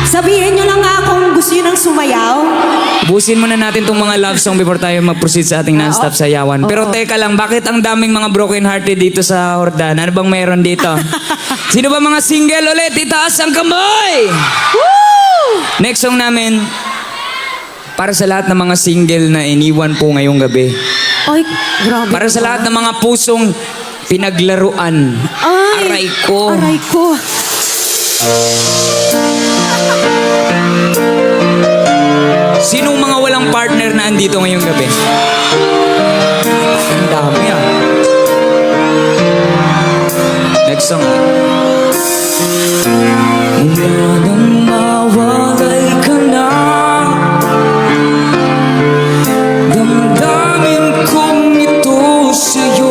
Sabihin nyo lang nga kung gusto nyo ng sumayaw. Busin muna natin tong mga love song before tayo mag-proceed sa ating non-stop sayawan. Pero teka lang, bakit ang daming mga broken hearted dito sa Hordan? Ano bang meron dito? Sino ba mga single ulit? Itaas ang kamay! Woo! Next song namin, para sa lahat ng mga single na iniwan po ngayong gabi. Ay, grabe. Para sa lahat ng mga pusong pinaglaruan. Ay, Aray ko. Aray ko. Sinong mga walang partner na andito ngayong gabi? Ang dami ah. Next song. Mula nang mawalay ka na, damdamin kong ito sa'yo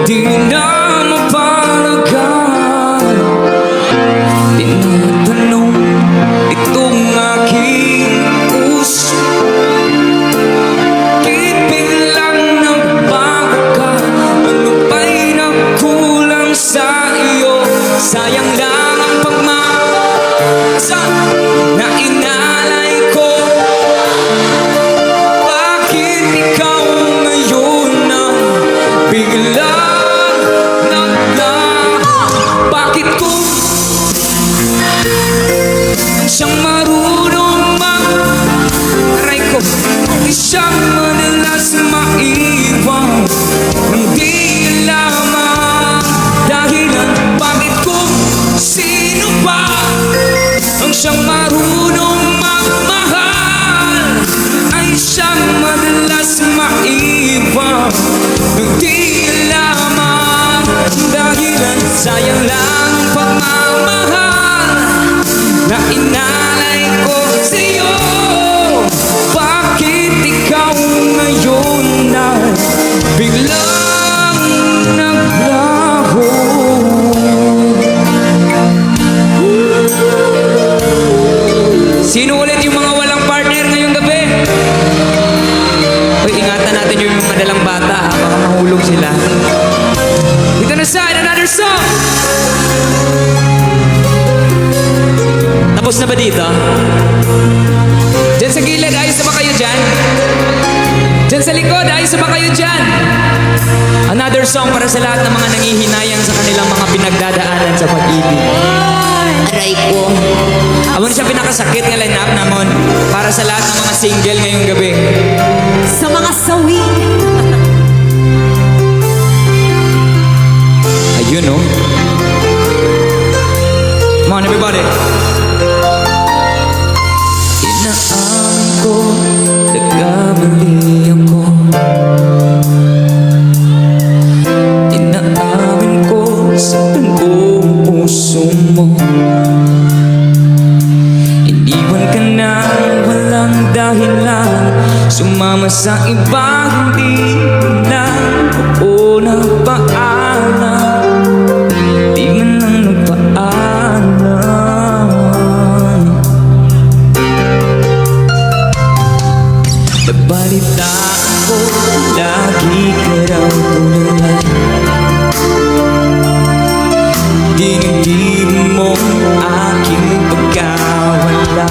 di na mapalagan. Tinatanong itong aking puso, bakit biglang nagbago ka? Ano ba'y nagkulang sa iyo? Sayang lang ang pagmamasa na inalay ko. Bakit ikaw ngayon na biglang naglaho? Bakit kung siyang marunong mag-aray ko, siyang madalas maiwan, hindi lamang dahilan. Bakit kung sino ba ang siyang marunong magmahal, ay siyang madalas maiwan, hindi lamang dahilan. Sayang lang ang pagmamahal na inalay ko sa'yo. Bakit ikaw ngayon na biglang naglaho? Sino ulit yung mga walang partner ngayong gabi? Uy, ingatan natin yung madalang bata, baka mahulog sila. Dito na side, another song! Tapos na ba dito? Diyan sa gilid, ayos na ba kayo dyan? Diyan sa likod, ayos na ba kayo dyan? Another song para sa lahat ng mga nangihinayang sa kanilang mga pinagdadaanan sa pag-ibig. Aray ko. Amon siya pinakasakit nga line-up namon para sa lahat ng mga single ngayong gabi. Sa mga sawi. Ayun oh. Come on everybody. Inaamin ko, nagkamali ako. Inaamin ko sa tangkong puso mo. Iniwan ka na walang dahilan, sumama sa iba, hindi lang ako nagpaalam. Di man lang nagpaalam. Nagbalita ako, lagi ka raw tulad. Dinigdig mo aking pagkawala.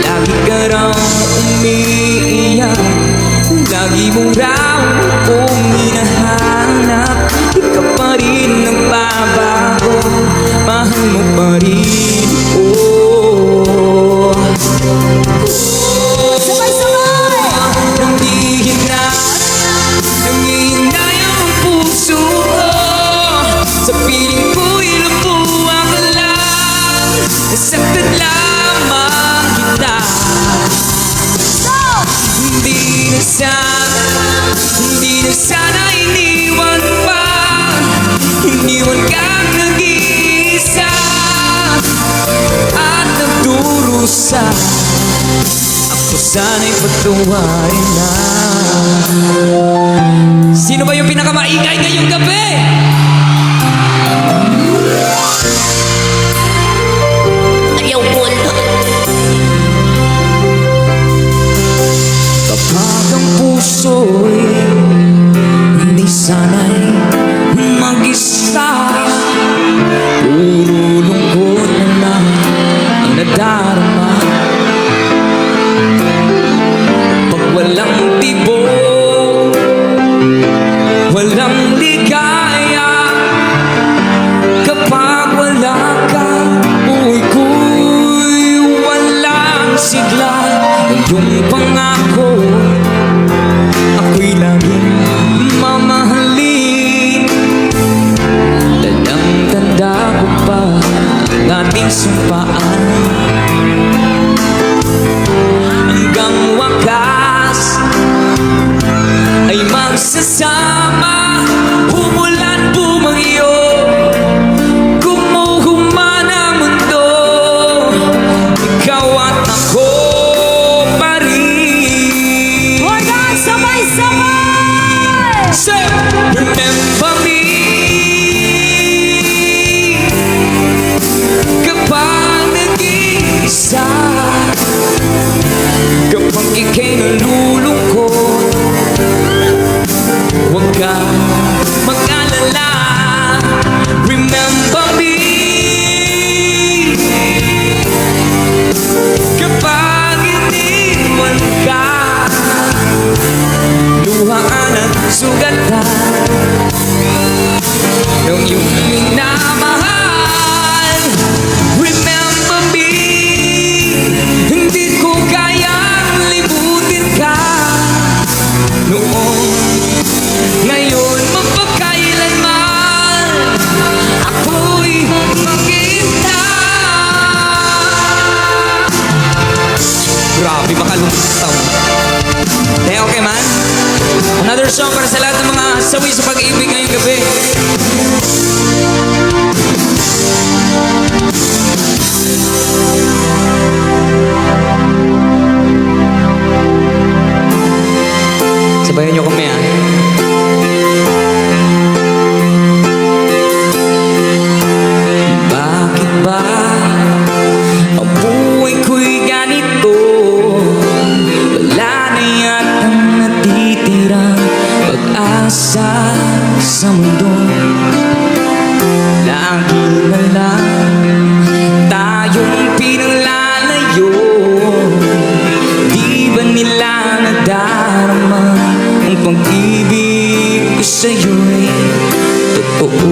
Lagi ka raw umiiyak, lagi mo raw akong hinahanap. Di ka pa rin nagbabago, mahal mo pa rin ako. Nangihinay ang puso ko, sa piling ko'y lubuwang ka lang. Nasaktan lamang kita. Hindi na sana iniwan pa. Iniwan kang nag-iisa at nagdurusa. Ako sana'y pagtawarin na. Sino ba yung pinakamaingay ngayong gabi? Ayaw po. Kapag ang puso'y hindi sana'y mag-isa, puro lungkot na sumpaan. Hanggang wakas ay magsasama, humulan bumagyo, gumuhuma ng mundo, ikaw at ako pa rin. Organ, sabay-sabay! So, remember me kapag nag-iisa, kapag ika'y nalulungkot, huwag kang mag-alala. Remember me kapag iniwan ka, luhaan at sugatan ng iyong minamahal. Remember me, hindi ko kayang limutin ka noon, ngayon, mapagkailanman ako'y maghihintay. Grabe, makalungtaw. Okay man? Another song para sa lahat ng mga sawi sa pag-ibig ngayong gabi. Sabayan niyo kami, ah. Bakit ba ang buhay ko'y ganito? Wala na yatang natitirang pag-asa sa mundo. Lagi na lang tayong pinaglalayo. Di ba nila nadarama ang pag-ibig ko sa'yo'y totoo?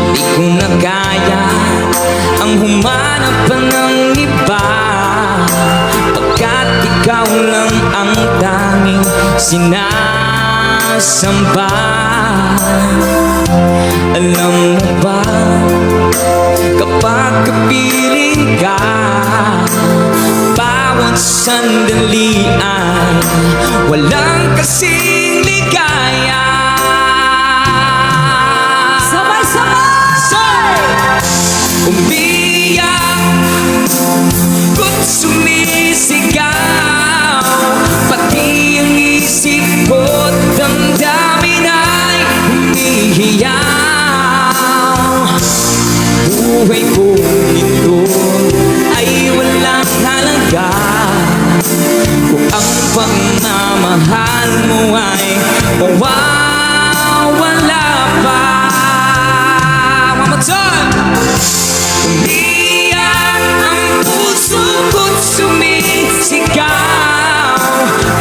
Di ko na kaya ang humanap pa ng iba, pagkat ikaw lang ang tanging sinasamba. Alam mo ba, kapag kapiling ka, bawat sandali ay walang kasing ligaya. Sabay-sabay! Umiyak kung sumisigaw, pati ang isip ko't damdamin ay humihiyaw. Buhay ko ito ay walang halaga kung ang pagmamahal mo ay mawawala pa. One more time! Umiyak ang puso ko't sumisigaw,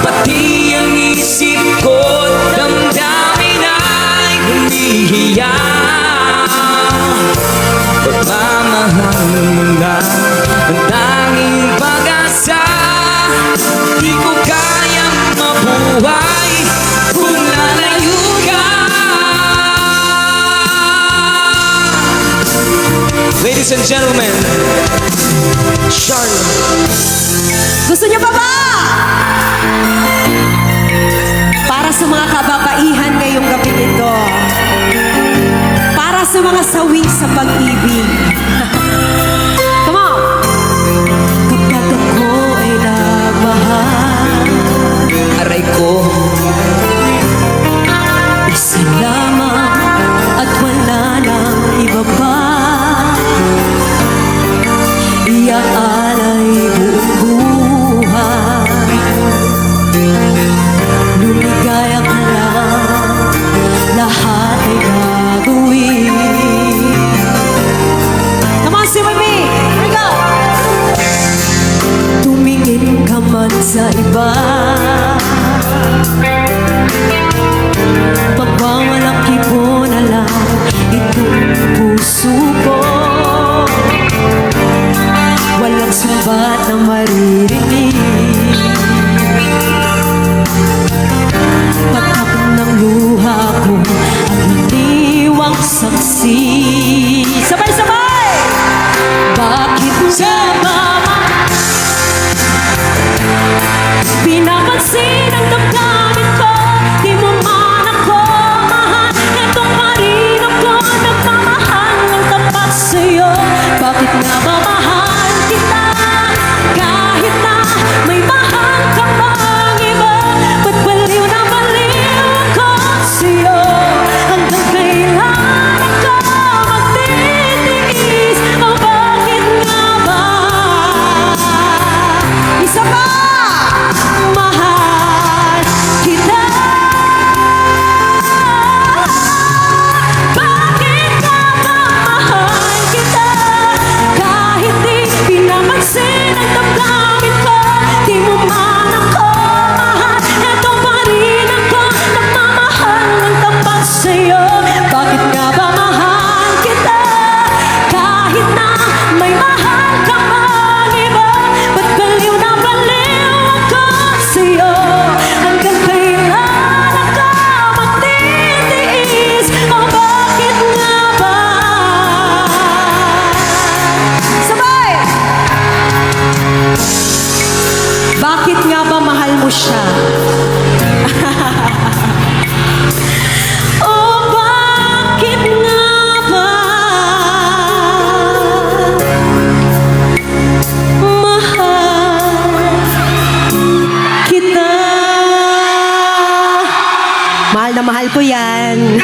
pati ang isip ko't damdamin ay humihiyaw. Pagmamahal mo lang ang tanging pag-asa, di ko kayang mabuhay kung lalayo ka. Ladies and gentlemen, Charlotte. Gusto niyo pa ba? Para sa mga kababaihan ngayong gabi nito, para sa mga sawi sa pag-ibig. Come on! Kapag ako ay nagmahal, Aray ko, isa lamang at wala nang iba pa. Iaalay buong buhay, lumigaya ka lang, lahat ay gagawin. Come on, sing with me! Here we go! Tumingin ka man sa iba, pagbawa na mahal ko yan.